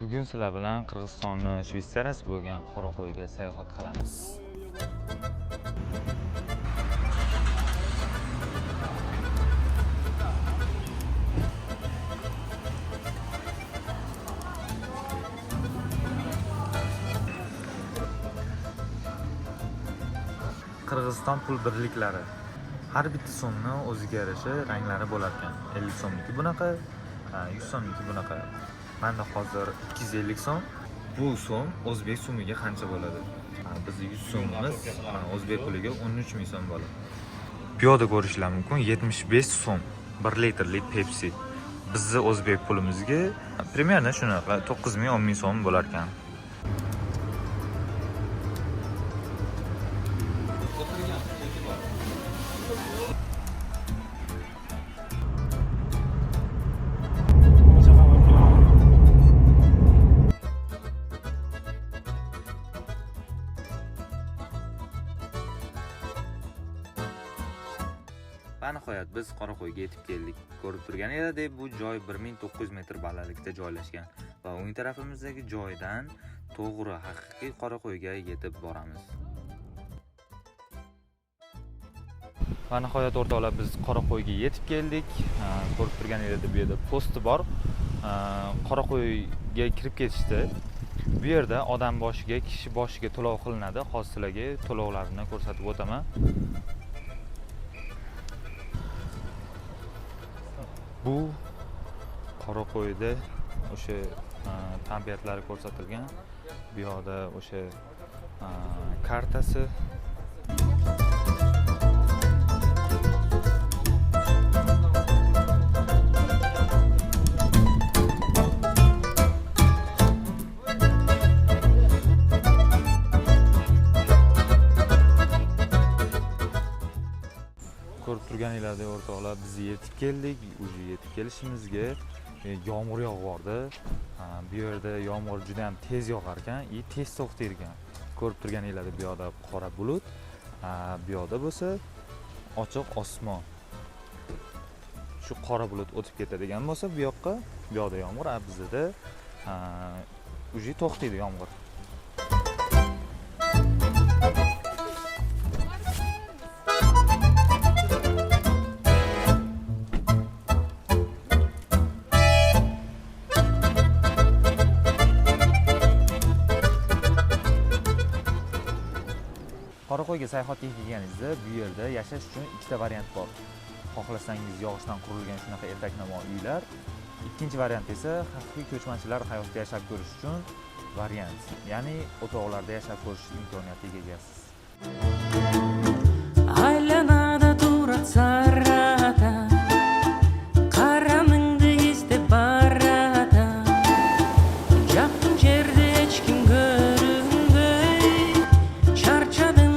Bugun sizlar bilan Qirg'izistonning Shvetsariyasi bo'lgan Qoraquyiga sayohat qilamiz. Qirg'iziston pul birliklari. Har bitta so'mni o'ziga yarasha ranglari bo'lar ekan. 50 so'mniki bunaqa, 100 so'mniki bunaqa. Menda hozir 250 so'm. Bu so'm o'zbek so'miga qancha bo'ladi? Bizning 100 so'mimiz o'zbek puliga 13 ming so'm bo'ladi. Bu yerda ko'rishlar mumkin 75 so'm 1 litrlik Pepsi. Bizning o'zbek pulimizga примерно shunaqa 9 ming 10 ming so'm bo'lar ekan. Va nihoyat biz Qoraquyiga yetib keldik. Ko'rib turganingizdek, bu joy 1900 metr balandlikda joylashgan va o'ng tarafimizdagi joydan to'g'ri haqiqiy Qoraquyiga yetib boramiz. Va nihoyat o'rtoqlar, biz Qoraquyiga yetib keldik. Ko'rib turganingizdek, bu yerda posti bor. Qoraquyiga kirib ketishdi. Bu yerda odam boshiga, kishi boshiga to'lov qilinadi. Hozir sizlarga to'lovlarini ko'rsatib o'taman. Bu Qoraqo'yda o'sha tabiatlari ko'rsatilgan. Bu yerda o'sha kartasi. Ko'rib turganinglardek o'rtoqlar, biz yetib keldik. Uji yetib kelishimizga yomg'ir yog'ardi. Bu yerda yomg'ir juda ham tez yog'ar ekan, tez to'xtaydi ekan. Ko'rib turganinglardek bu yerda qora bulut, bu yerda bo'lsa ochiq osmon. Shu qora bulut o'tib ketadigan bo'lsa bu yoqqa, bu yerda yomg'ir, bizda uji to'xtaydi yomg'ir. Qoraquyiga sayohatga kelganingizda bu yerda yashash uchun ikkita variant bor. Xohlasangiz yog'ochdan qurilgan shunaqa ertaknamo uylar, ikkinchi variant esa haqiqiy ko'chmanchilar hayotda yashab ko'rish uchun variant. Ya'ni o'toqlarda yashab ko'rish imkoniyatiga egasiz. Aylanada tursa rata, qaramingni esdeb barata. Yaqin yerda hech kim ko'rinmay, charchadim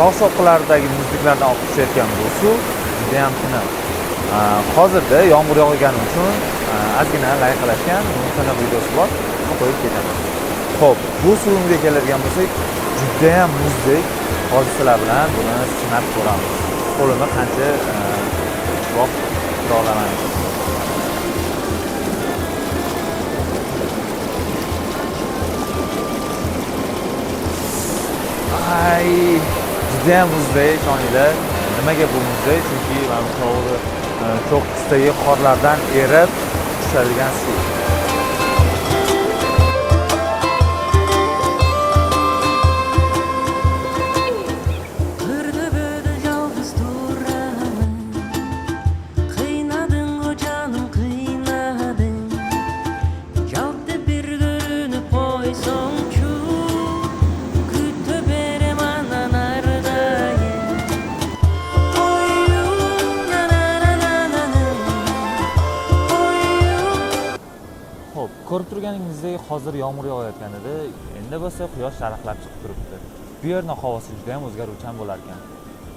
tog' soqqalaridagi muzliklardan oqib tushayotgan bu suv juda ham tiniq. Hozirda yomg'ir yog'gani uchun ozgina layqalashgan, tiniq videosi bor, qo'yib ketaman. Xo'p, bu suvimizga keladigan bo'lsak, juda ham muzdek. Hozir sizlar bilan buni sinab ko'ramiz. Qo'limni qancha vaqt tura olaman. Ay, juda ham muzday shoninglar. Nimaga bu muzday? Chunki mana to'g'ri cho'qqisdagi qorlardan erib tushadigan suv. Ko'rib turganingizdek, hozir yomg'ir yog'ayotgan edi. Endi bo'lsa quyosh sharaqlab chiqib turibdi. Bu yerning havosi juda ham o'zgaruvchan bo'lar ekan.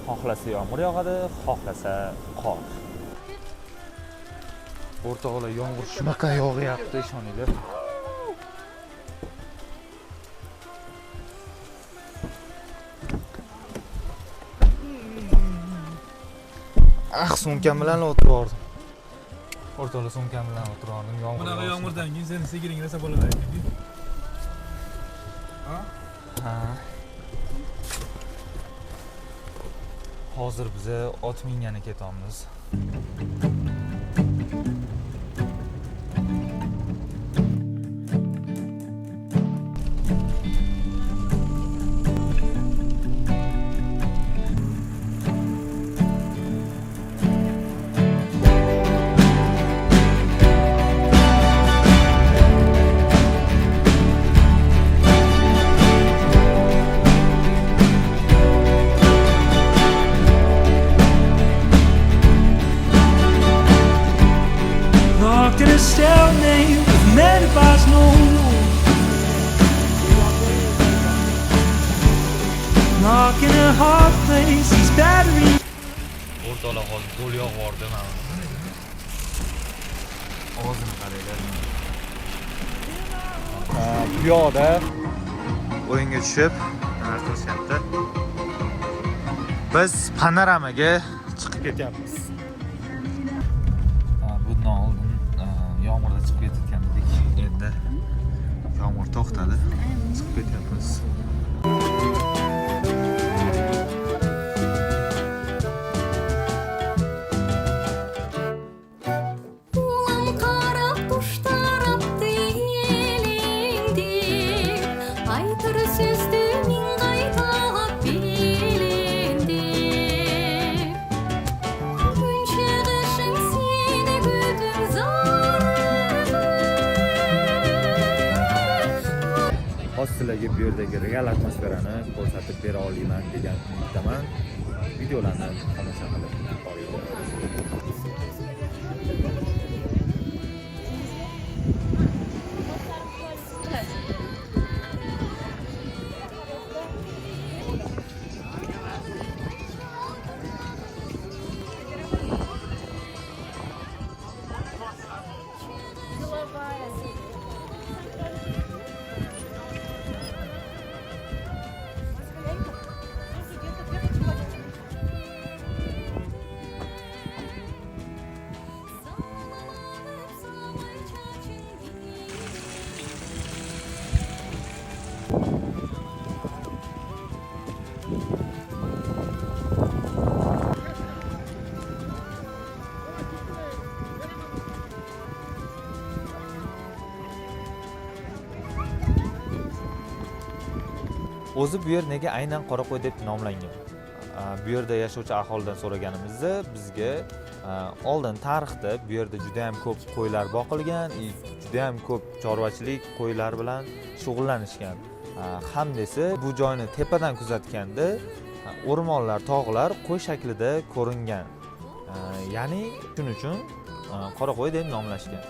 Xohlasa yomg'ir yog'adi, xohlasa qor. O'rtoqlar, yomg'ir shunaqa yog'yapti, ishoninglar. Sumkam bilan o'tirdim. O'rtoqlar, sumkam bilan o'tirdim. Bunaqa yomg'irdan keyin seni sigiring rosa bo'ladi. Ha. Hozir biz ot mingani ketamiz. Locked in a stalemate with many bars no Locked in a hard place, these batteries O'rtoqlar, hozir do'l yog'vordi mana. Ovozini qaranglar. Piyoda o'yinga tushib, nima qilishyapti? Biz panoramaga chiqib ketyapmiz. Bundan oldin yomg'irda chiqib ketgan edik. Endi yomg'ir to'xtadi. Chiqib ketyapmiz. Sizlarga bu yerdagi real atmosferani ko'rsatib bera olaman degan umiddaman. Videolarni tomosha qilib boringlar. O'zi bu yer nega aynan Qoraqo'y deb nomlangan? Bu yerda yashovchi aholidan so'raganimizda bizga oldin tarixda bu yerda juda ham ko'p qo'ylar boqilgan, juda ham ko'p chorvachilik qo'ylar bilan shug'ullanishgan. Hamda esa bu joyni tepadan kuzatganda o'rmonlar, tog'lar qo'y shaklida ko'ringan. Ya'ni shuning uchun Qoraqo'y deb nomlashgan.